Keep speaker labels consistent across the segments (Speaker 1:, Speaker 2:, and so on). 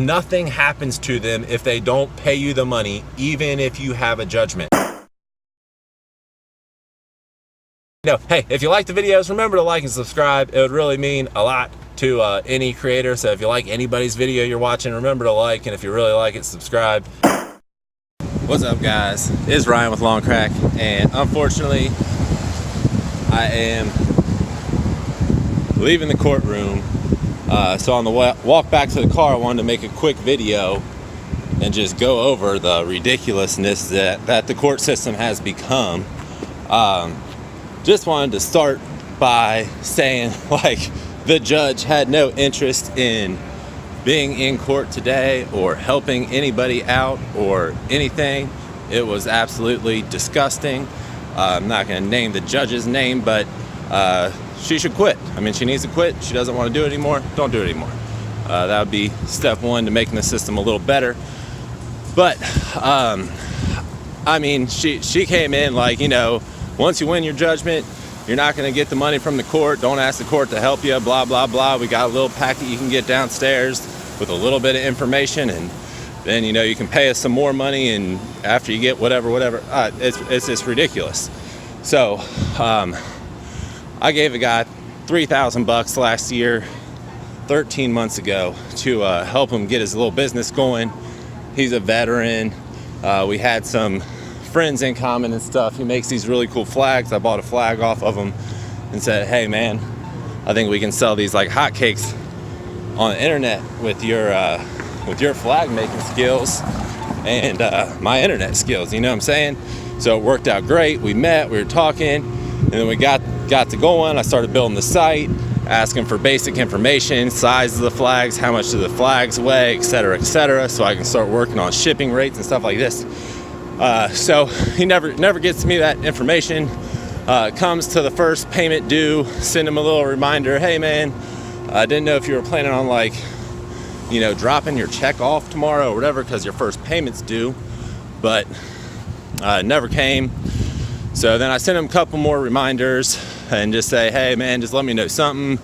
Speaker 1: nothing happens to them if they don't pay you the money, even if you have a judgment. Hey, if you like the videos, remember to like and subscribe. It would really mean a lot to any creator. So if you like anybody's video you're watching, remember to like, and if you really like it, subscribe. What's up, guys? It's Ryan with Long Crack, and unfortunately I am leaving the courtroom. So on the walk back to the car, I wanted to make a quick video and just go over the ridiculousness that the court system has become. Just wanted to start by saying, like, the judge had no interest in being in court today or helping anybody out or anything. It was absolutely disgusting. I'm not going to name the judge's name, but she should quit. I mean, she needs to quit. She doesn't want to do it anymore. Don't do it anymore. That would be step one to making the system a little better. But I mean, she came in like, you know, once you win your judgment, you're not going to get the money from the court. Don't ask the court to help you, blah, blah, blah. We got a little packet you can get downstairs with a little bit of information, and then, you know, you can pay us some more money, and after you get whatever. It's just ridiculous. So I gave a guy $3,000 last year, 13 months ago, to help him get his little business going. He's a veteran. We had some friends in common and stuff. He makes these really cool flags. I bought a flag off of him and said, hey man, I think we can sell these like hotcakes on the internet with your flag making skills and my internet skills, you know what I'm saying? So it worked out great. We met, we were talking, and then we got to going. I started building the site, asking for basic information, size of the flags, how much do the flags weigh, etc., so I can start working on shipping rates and stuff like this. So he never gets me that information. Comes to the first payment due, send him a little reminder, hey man, I didn't know if you were planning on, like, you know, dropping your check off tomorrow or whatever because your first payment's due, but never came. So then I sent him a couple more reminders and just say, hey man, just let me know something.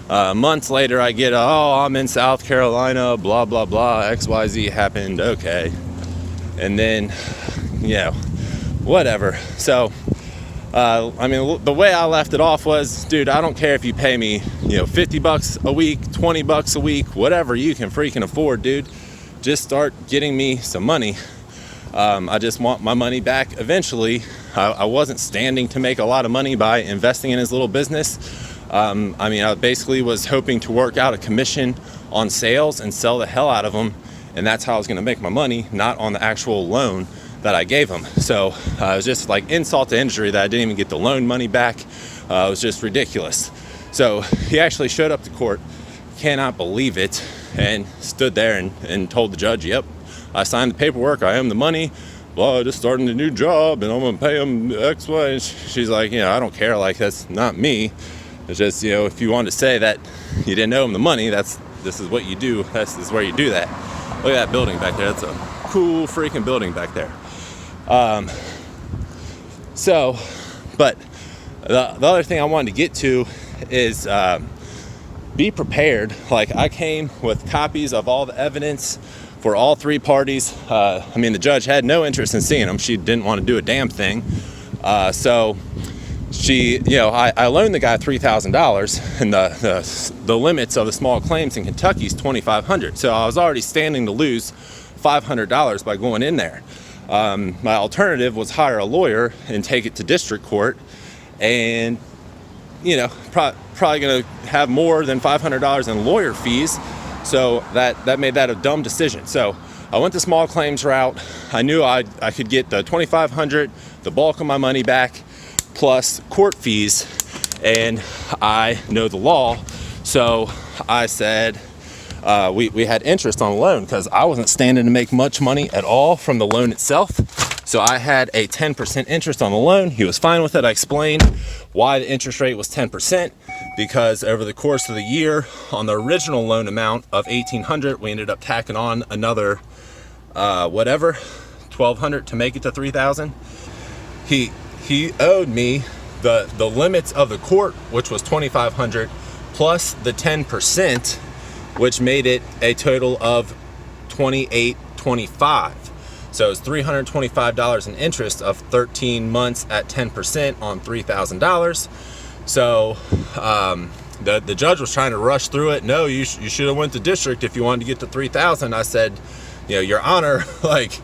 Speaker 1: Months later I get, oh, I'm in South Carolina, blah, blah, blah, XYZ happened, okay. And then, you know, whatever. So, I mean, the way I left it off was, dude, I don't care if you pay me, you know, $50 a week, $20 a week, whatever you can freaking afford, dude. Just start getting me some money. I just want my money back eventually. I wasn't standing to make a lot of money by investing in his little business. I mean, I basically was hoping to work out a commission on sales and sell the hell out of them. And that's how I was going to make my money, not on the actual loan that I gave him. So it was just like insult to injury that I didn't even get the loan money back. It was just ridiculous. So he actually showed up to court, cannot believe it, and stood there and told the judge, yep, I signed the paperwork, I owe him the money, well, I just started a new job and I'm going to pay him X, Y. And she's like, you know, I don't care, like, that's not me. It's just, you know, if you wanted to say that you didn't owe him the money, this is what you do, this is where you do that. Look at that building back there. That's a cool freaking building back there. But the other thing I wanted to get to is be prepared. Like, I came with copies of all the evidence for all three parties. I mean, the judge had no interest in seeing them. She didn't want to do a damn thing. So she, you know, I loaned the guy $3,000, and the limits of the small claims in Kentucky is $2,500. So I was already standing to lose $500 by going in there. My alternative was hire a lawyer and take it to district court, and, you know, probably going to have more than $500 in lawyer fees. So that made that a dumb decision. So I went the small claims route. I knew I could get the $2,500, the bulk of my money back, plus court fees, and I know the law. So I said, we had interest on the loan because I wasn't standing to make much money at all from the loan itself. So I had a 10% interest on the loan. He was fine with it. I explained why the interest rate was 10%, because over the course of the year on the original loan amount of $1,800, we ended up tacking on another, $1,200 to make it to $3,000. He owed me the limits of the court, which was $2,500, plus the 10%, which made it a total of $28.25. So it's $325 in interest of 13 months at 10% on $3,000. So the judge was trying to rush through it. No, you should have went to district if you wanted to get to 3,000. I said, you know, Your Honor, like,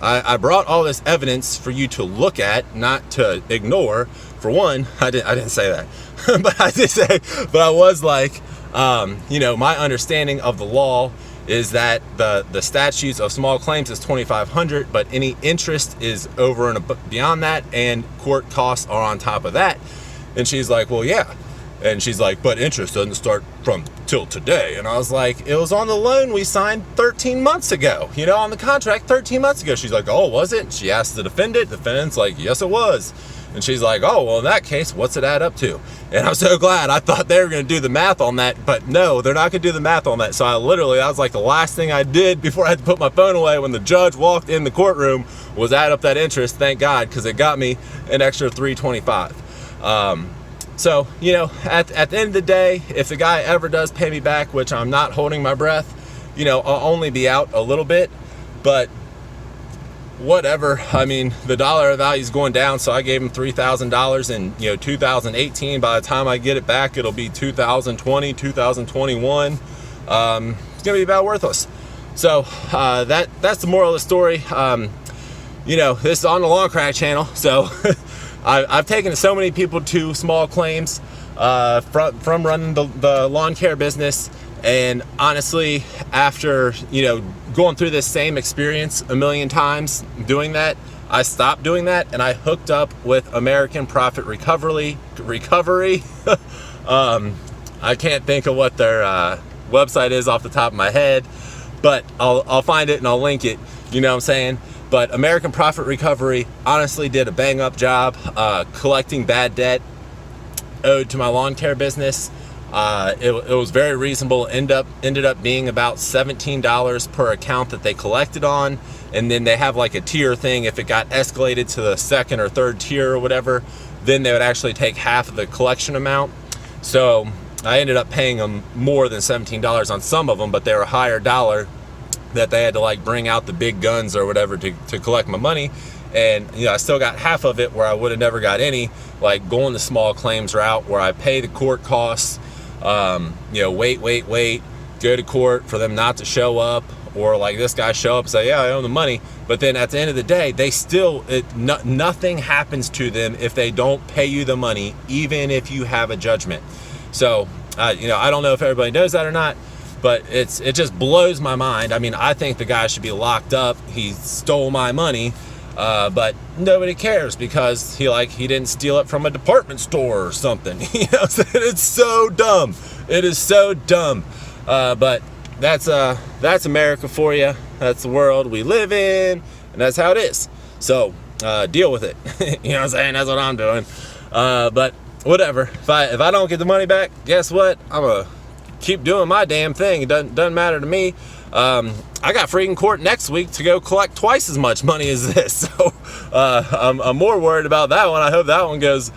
Speaker 1: I brought all this evidence for you to look at, not to ignore. For one, I didn't say that, but I did say, but I was like, you know, my understanding of the law is that the statutes of small claims is $2,500, but any interest is over and beyond that, and court costs are on top of that. And she's like, well, yeah. And she's like, but interest doesn't start from till today. And I was like, it was on the loan we signed 13 months ago, you know, on the contract 13 months ago. She's like, oh, was it? She asked the defendant. The defendant's like, yes, it was. And she's like, oh, well, in that case, what's it add up to? And I'm so glad. I thought they were going to do the math on that, but no, they're not going to do the math on that. So that was like the last thing I did before I had to put my phone away when the judge walked in the courtroom was add up that interest. Thank God, because it got me an extra $325. So, you know, at the end of the day, if the guy ever does pay me back, which I'm not holding my breath, you know, I'll only be out a little bit, but whatever. I mean, the dollar value is going down, so I gave him $3,000 in, you know, 2018. By the time I get it back, it'll be 2020, 2021. It's gonna be about worthless. So that's the moral of the story. You know, this is on the Lawn Crack channel, so I've taken so many people to small claims from running the lawn care business, and honestly, after, you know, going through this same experience a million times doing that, I stopped doing that, and I hooked up with American Profit Recovery. I can't think of what their website is off the top of my head, but I'll find it and I'll link it. You know what I'm saying? But American Profit Recovery honestly did a bang up job collecting bad debt owed to my lawn care business. It was very reasonable. Ended up being about $17 per account that they collected on, and then they have like a tier thing. If it got escalated to the second or third tier or whatever, then they would actually take half of the collection amount. So I ended up paying them more than $17 on some of them, but they were higher dollar, that they had to like bring out the big guns or whatever to collect my money. And, you know, I still got half of it where I would have never got any, like going the small claims route where I pay the court costs, you know, wait, go to court for them not to show up, or like this guy show up and say, yeah, I own the money. But then at the end of the day, they still, nothing happens to them if they don't pay you the money, even if you have a judgment. So, you know, I don't know if everybody knows that or not, but it just blows my mind. I mean, I think the guy should be locked up. He stole my money, but nobody cares because he didn't steal it from a department store or something. You know, it's so dumb. It is so dumb. But that's America for you. That's the world we live in, and that's how it is. So deal with it. You know what I'm saying? That's what I'm doing. But whatever. If I don't get the money back, guess what? I'm gonna keep doing my damn thing. It doesn't matter to me. I got freaking court next week to go collect twice as much money as this, so I'm more worried about that one. I hope that one goes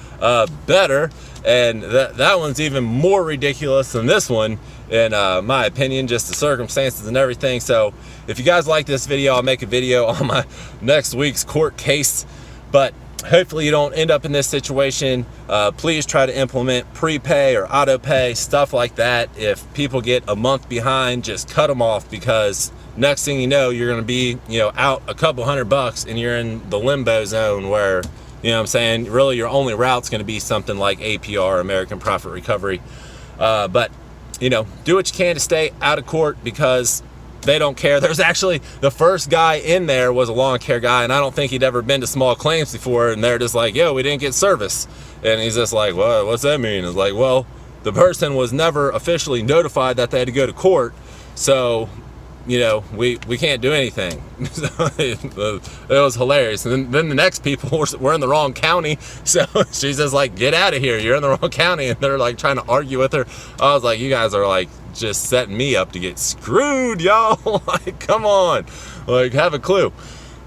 Speaker 1: better, and that one's even more ridiculous than this one, in my opinion, just the circumstances and everything. So if you guys like this video, I'll make a video on my next week's court case, but hopefully you don't end up in this situation. Please try to implement prepay or auto pay, stuff like that. If people get a month behind, just cut them off, because next thing you know, you're going to be, you know, out a couple $100 and you're in the limbo zone where, you know what I'm saying, really your only route's going to be something like APR, American Profit Recovery. But, you know, do what you can to stay out of court, because they don't care. There's actually, the first guy in there was a lawn care guy, and I don't think he'd ever been to small claims before, and they're just like, yo, we didn't get service. And he's just like, well, what's that mean? It's like, well, the person was never officially notified that they had to go to court, so, you know, we can't do anything. It was hilarious. And then the next people were in the wrong county, so she's just like, get out of here, you're in the wrong county, and they're like trying to argue with her. I was like, you guys are like just setting me up to get screwed, y'all. Like, come on, like, have a clue.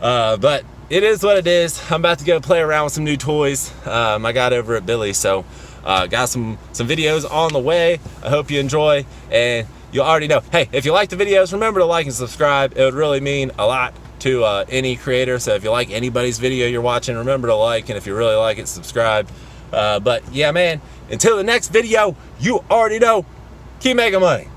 Speaker 1: But it is what it is. I'm about to go play around with some new toys I got over at Billy's, so got some videos on the way. I hope you enjoy, and you already know. Hey, if you like the videos, remember to like and subscribe. It would really mean a lot to any creator. So if you like anybody's video you're watching, remember to like, and if you really like it, subscribe. But yeah, man, until the next video, you already know, keep making money.